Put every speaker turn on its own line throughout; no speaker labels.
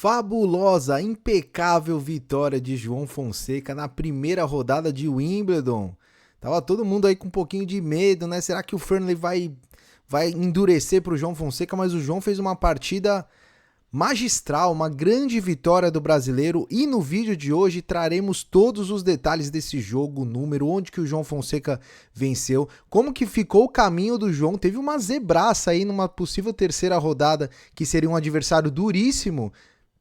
Fabulosa, impecável vitória de João Fonseca na primeira rodada de Wimbledon. Tava todo mundo aí com um pouquinho de medo, né? Será que o Fernley vai endurecer para o João Fonseca? Mas o João fez uma partida magistral, uma grande vitória do brasileiro, e no vídeo de hoje traremos todos os detalhes desse jogo, número, onde que o João Fonseca venceu, como que ficou o caminho do João. Teve uma zebraça aí numa possível terceira rodada, que seria um adversário duríssimo.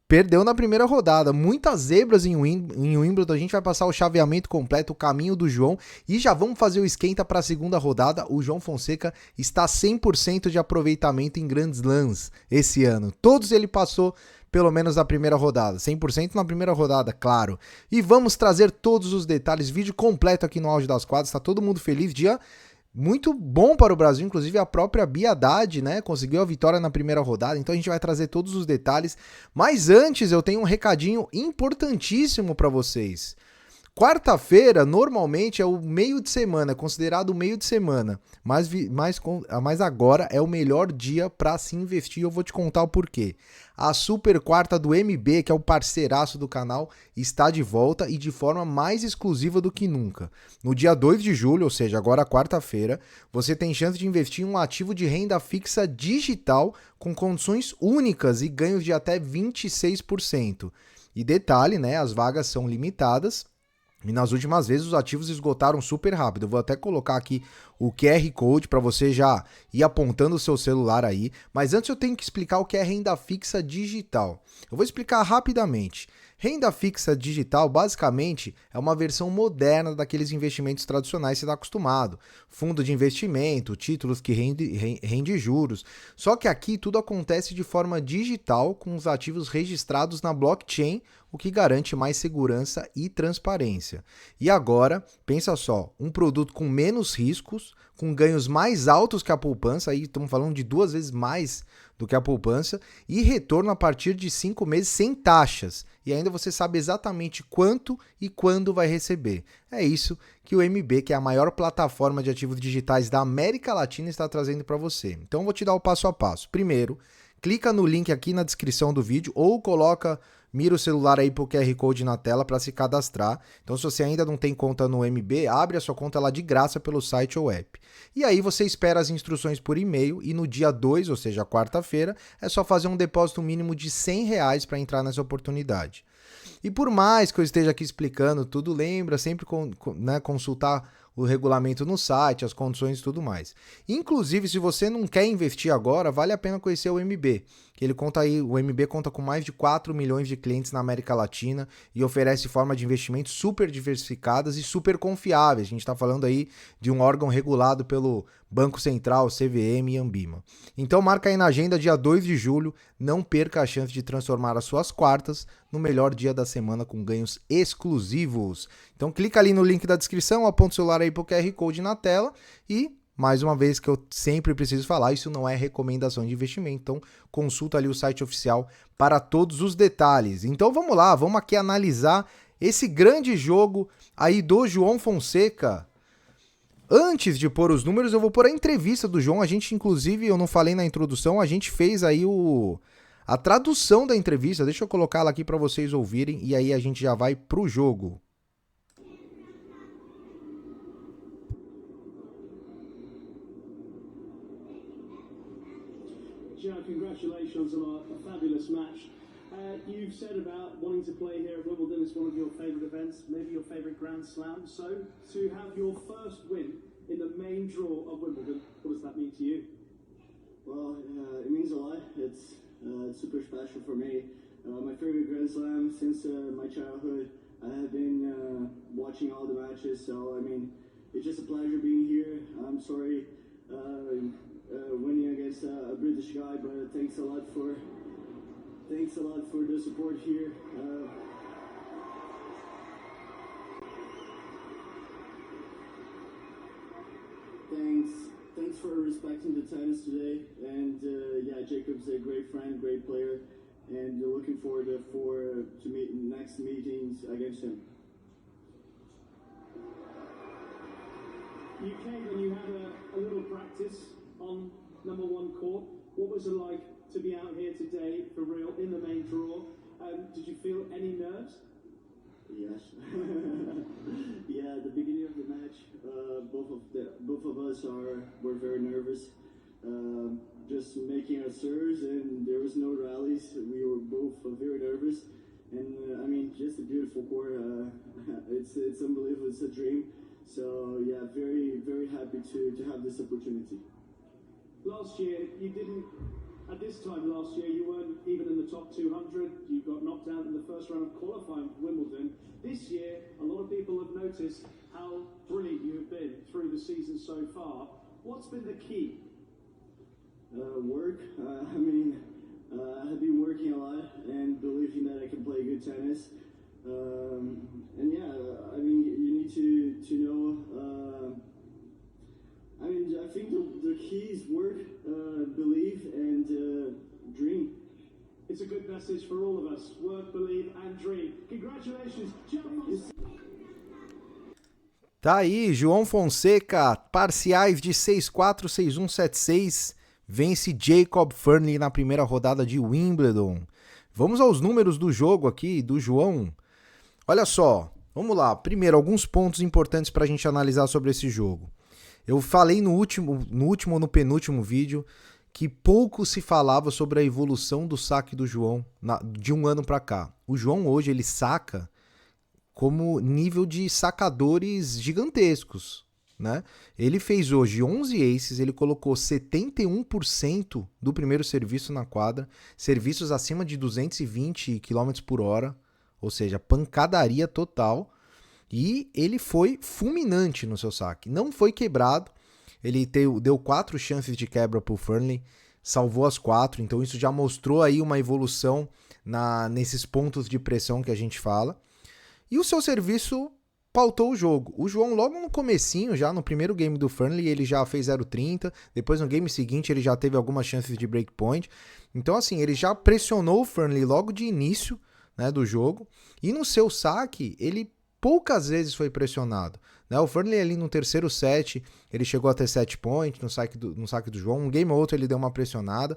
Perdeu na primeira rodada, muitas zebras em Wimbledon. A gente vai passar o chaveamento completo, o caminho do João, e já vamos fazer o esquenta para a segunda rodada. O João Fonseca está 100% de aproveitamento em Grand Slams esse ano. Todos ele passou pelo menos na primeira rodada, 100% na primeira rodada, claro. E vamos trazer todos os detalhes, vídeo completo aqui no Auge das Quadras, está todo mundo feliz, dia muito bom para o Brasil, inclusive a própria Bia Haddad, né, conseguiu a vitória na primeira rodada, então a gente vai trazer todos os detalhes. Mas antes eu tenho um recadinho importantíssimo para vocês. Quarta-feira, normalmente, é o meio de semana, é considerado o meio de semana, mas agora é o melhor dia para se investir. Eu vou te contar o porquê. A Super Quarta do MB, que é o parceiraço do canal, está de volta e de forma mais exclusiva do que nunca. No dia 2 de julho, ou seja, agora quarta-feira, você tem chance de investir em um ativo de renda fixa digital com condições únicas e ganhos de até 26%. E detalhe, né, as vagas são limitadas. E nas últimas vezes os ativos esgotaram super rápido. Eu vou até colocar aqui o QR Code para você já ir apontando o seu celular aí. Mas antes eu tenho que explicar o que é renda fixa digital. Eu vou explicar rapidamente. Renda fixa digital, basicamente, é uma versão moderna daqueles investimentos tradicionais que você está acostumado. Fundo de investimento, títulos que rende juros. Só que aqui tudo acontece de forma digital, com os ativos registrados na blockchain, o que garante mais segurança e transparência. E agora, pensa só, um produto com menos riscos, com ganhos mais altos que a poupança, aí estamos falando de 2 vezes mais do que a poupança, e retorno a partir de 5 meses sem taxas. E ainda você sabe exatamente quanto e quando vai receber. É isso que o MB, que é a maior plataforma de ativos digitais da América Latina, está trazendo para você. Então eu vou te dar o passo a passo. Primeiro, clica no link aqui na descrição do vídeo ou mira o celular aí pro QR Code na tela para se cadastrar. Então, se você ainda não tem conta no MB, abre a sua conta lá de graça pelo site ou app. E aí você espera as instruções por e-mail e no dia 2, ou seja, quarta-feira, é só fazer um depósito mínimo de R$ 100 para entrar nessa oportunidade. E por mais que eu esteja aqui explicando tudo, lembra sempre consultar o regulamento no site, as condições e tudo mais. Inclusive, se você não quer investir agora, vale a pena conhecer o MB, que o MB conta com mais de 4 milhões de clientes na América Latina e oferece forma de investimento super diversificadas e super confiáveis. A gente está falando aí de um órgão regulado pelo Banco Central, CVM e Anbima. Então marca aí na agenda dia 2 de julho, não perca a chance de transformar as suas quartas no melhor dia da semana com ganhos exclusivos. Então clica ali no link da descrição, aponta o celular aí pro QR Code na tela e, mais uma vez que eu sempre preciso falar, isso não é recomendação de investimento, então consulta ali o site oficial para todos os detalhes. Então vamos lá, vamos aqui analisar esse grande jogo aí do João Fonseca. Antes de pôr os números, eu vou pôr a entrevista do João. A gente, inclusive, eu não falei na introdução, a gente fez aí a tradução da entrevista. Deixa eu colocar ela aqui para vocês ouvirem e aí a gente já vai pro jogo.
Joe, congratulations on a fabulous match. You've said about wanting to play here at Wimbledon is one of your favourite events, maybe your favourite Grand Slam. So, to have your first win in the main draw of Wimbledon, what does that mean to you?
Well, it means a lot. It's super special for me. My favorite Grand Slam since my childhood. I have been watching all the matches, so I mean, it's just a pleasure being here. I'm sorry winning against a British guy, but thanks a lot for the support here. Thanks for respecting the tennis today, and yeah, Jacob's a great friend, great player, and looking forward to meet next meetings against him.
You came and you had a little practice on number 1 court. What was it like to be out here today for real in the main draw?
were very nervous. Just making our serves, and there was no rallies. We were both very nervous, and I mean, just a beautiful court. It's unbelievable. It's a dream. So yeah, very happy to have this opportunity.
Last year, you didn't. At this time last year, you weren't even in the top 200. You got knocked out in the first round of qualifying for Wimbledon. This year, a lot of people have noticed how brilliant you have been through the season so far. What's been the key?
Work. I have been working a lot and believing that I can play good tennis. And yeah, I mean, you need to know. I think the key is work, believe, and dream.
It's a good message for all of us. Work, believe, and dream. Congratulations,
Tá aí, João Fonseca, parciais de 6-4, 6-1, 7-6, vence Jacob Fernley na primeira rodada de Wimbledon. Vamos aos números do jogo aqui, do João. Olha só, vamos lá. Primeiro, alguns pontos importantes para a gente analisar sobre esse jogo. Eu falei no último ou no penúltimo vídeo que pouco se falava sobre a evolução do saque do João de um ano para cá. O João hoje ele saca como nível de sacadores gigantescos, né? Ele fez hoje 11 aces, ele colocou 71% do primeiro serviço na quadra, serviços acima de 220 km por hora, ou seja, pancadaria total. E ele foi fulminante no seu saque. Não foi quebrado. Ele deu 4 chances de quebra para o Fernley. Salvou as 4. Então isso já mostrou aí uma evolução nesses pontos de pressão que a gente fala. E o seu serviço pautou o jogo. O João logo no comecinho, já no primeiro game do Fernley, ele já fez 0,30. Depois no game seguinte ele já teve algumas chances de breakpoint. Então assim, ele já pressionou o Fernley logo de início, né, do jogo. E no seu saque, ele poucas vezes foi pressionado, né? O Fernley ali no terceiro set, ele chegou a ter 7 points no saque do João, um game ou outro ele deu uma pressionada.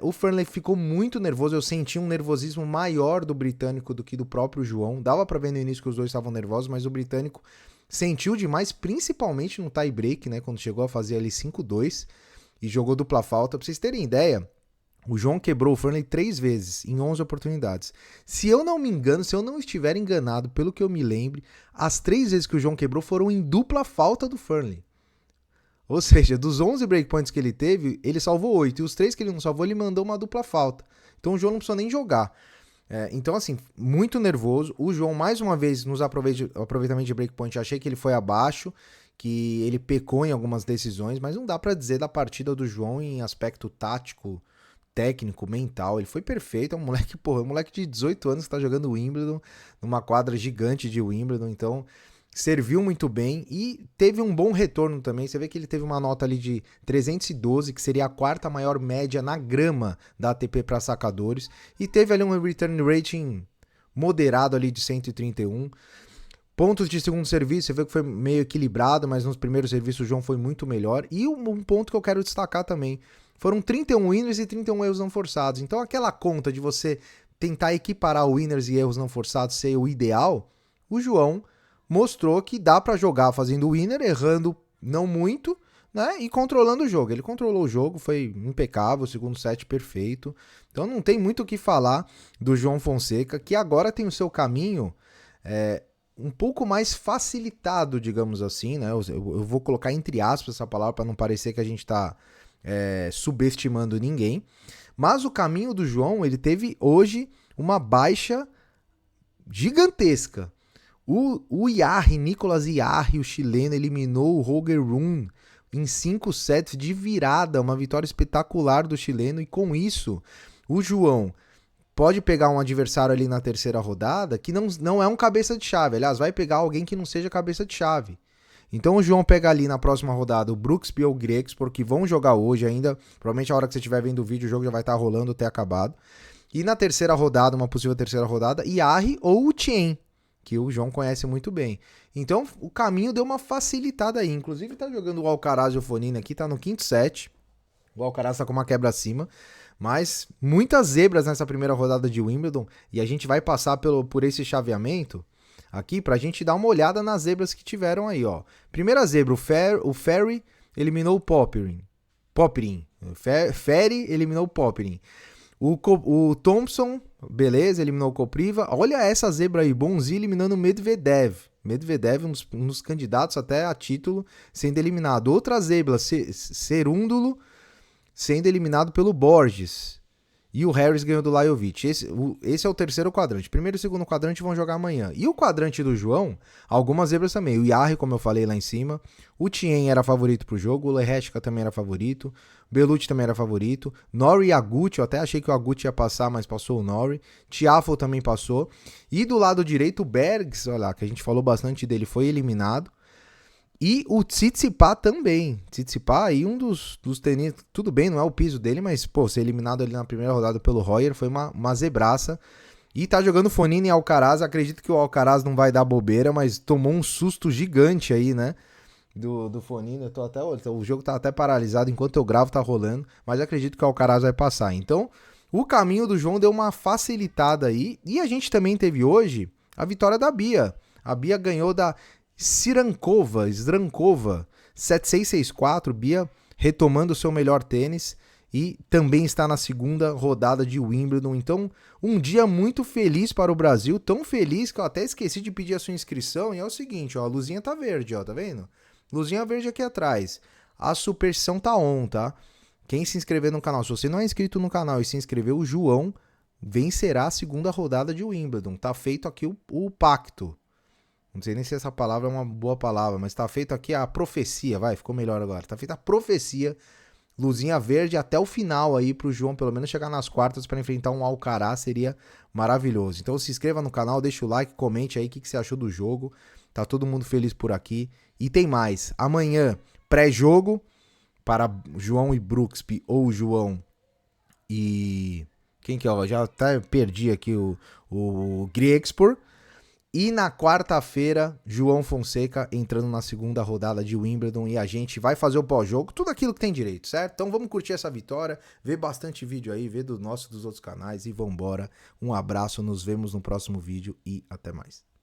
O Fernley ficou muito nervoso, eu senti um nervosismo maior do britânico do que do próprio João, dava pra ver no início que os dois estavam nervosos, mas o britânico sentiu demais, principalmente no tie break, né? Quando chegou a fazer ali 5-2 e jogou dupla falta. Pra vocês terem ideia, o João quebrou o Fernley 3 vezes, em 11 oportunidades. Se eu não me engano, se eu não estiver enganado, pelo que eu me lembre, as 3 vezes que o João quebrou foram em dupla falta do Fernley. Ou seja, dos 11 breakpoints que ele teve, ele salvou 8. E os 3 que ele não salvou, ele mandou uma dupla falta. Então o João não precisou nem jogar. Então assim, muito nervoso. O João, mais uma vez, nos aproveitamentos de breakpoint, achei que ele foi abaixo, que ele pecou em algumas decisões, mas não dá pra dizer da partida do João em aspecto tático, técnico, mental. Ele foi perfeito, é um moleque de 18 anos que tá jogando Wimbledon, numa quadra gigante de Wimbledon, então serviu muito bem e teve um bom retorno também. Você vê que ele teve uma nota ali de 312, que seria a 4ª maior média na grama da ATP para sacadores, e teve ali um return rating moderado ali de 131. Pontos de segundo serviço, você vê que foi meio equilibrado, mas nos primeiros serviços o João foi muito melhor. E um ponto que eu quero destacar também, foram 31 winners e 31 erros não forçados. Então aquela conta de você tentar equiparar winners e erros não forçados ser o ideal, o João mostrou que dá para jogar fazendo winner, errando não muito, né, e controlando o jogo. Ele controlou o jogo, foi impecável, o segundo set perfeito. Então não tem muito o que falar do João Fonseca, que agora tem o seu caminho um pouco mais facilitado, digamos assim, né? Eu vou colocar entre aspas essa palavra para não parecer que a gente está subestimando ninguém, mas o caminho do João, ele teve hoje uma baixa gigantesca. O Nicolas Jarry, o chileno, eliminou o Holger Rune em 5 sets de virada, uma vitória espetacular do chileno, e com isso o João pode pegar um adversário ali na terceira rodada que não é um cabeça de chave, aliás, vai pegar alguém que não seja cabeça de chave. Então o João pega ali na próxima rodada o Brooksby ou o Griekspoor, que vão jogar hoje ainda. Provavelmente a hora que você estiver vendo o vídeo, o jogo já vai estar rolando até acabado. E na terceira rodada, uma possível terceira rodada, Jarry ou o Chen, que o João conhece muito bem. Então o caminho deu uma facilitada aí. Inclusive tá jogando o Alcaraz e o Fognini aqui, tá no 5º set. O Alcaraz tá com uma quebra acima. Mas muitas zebras nessa primeira rodada de Wimbledon. E a gente vai passar por esse chaveamento aqui pra gente dar uma olhada nas zebras que tiveram aí, ó. Primeira zebra, o Ferry eliminou o Popyrin. Ferry eliminou o Popyrin. O Thompson, beleza, eliminou o Kopriva. Olha essa zebra aí, Bonzi eliminando o Medvedev. Medvedev, um dos candidatos até a título, sendo eliminado. Outra zebra, Cerúndulo, sendo eliminado pelo Borges. E o Harris ganhou do Lajovic. Esse é o terceiro quadrante. Primeiro e segundo quadrante vão jogar amanhã. E o quadrante do João, algumas zebras também. O Jarry, como eu falei lá em cima. O Thiem era favorito pro jogo. O Lehechka também era favorito. O Belucci também era favorito. Norrie e Agut, eu até achei que o Agut ia passar, mas passou o Norrie. Tiafoe também passou. E do lado direito, o Bergs, olha lá, que a gente falou bastante dele, foi eliminado. E o Tsitsipas também. Tsitsipas aí um dos tenistas. Tudo bem, não é o piso dele, mas, pô, ser eliminado ali na primeira rodada pelo Royer foi uma zebraça. E tá jogando Fognini e Alcaraz. Acredito que o Alcaraz não vai dar bobeira, mas tomou um susto gigante aí, né? Do Fognini. Eu tô até, o jogo tá até paralisado. Enquanto eu gravo, tá rolando. Mas acredito que o Alcaraz vai passar. Então, o caminho do João deu uma facilitada aí. E a gente também teve hoje a vitória da Bia. A Bia ganhou da Srankova, 7-6-6-4, Bia retomando o seu melhor tênis e também está na segunda rodada de Wimbledon. Então, um dia muito feliz para o Brasil, tão feliz que eu até esqueci de pedir a sua inscrição. E é o seguinte, ó, a luzinha tá verde, ó, tá vendo? Luzinha verde aqui atrás. A superstição tá on, tá? Quem se inscrever no canal, se você não é inscrito no canal e se inscrever, o João vencerá a segunda rodada de Wimbledon. Tá feito aqui o pacto. Não sei nem se essa palavra é uma boa palavra, mas tá feito aqui a profecia, vai, ficou melhor agora. Tá feita a profecia, luzinha verde até o final aí pro João pelo menos chegar nas quartas para enfrentar um Alcaraz, seria maravilhoso. Então se inscreva no canal, deixa o like, comente aí o que você achou do jogo. Tá todo mundo feliz por aqui. E tem mais, amanhã, pré-jogo para João e Brooksby ou João e... Quem que é? Eu já até perdi aqui o Griekspoor. E na quarta-feira, João Fonseca entrando na segunda rodada de Wimbledon e a gente vai fazer o pós-jogo, tudo aquilo que tem direito, certo? Então vamos curtir essa vitória, ver bastante vídeo aí, ver do nosso e dos outros canais e vambora. Um abraço, nos vemos no próximo vídeo e até mais.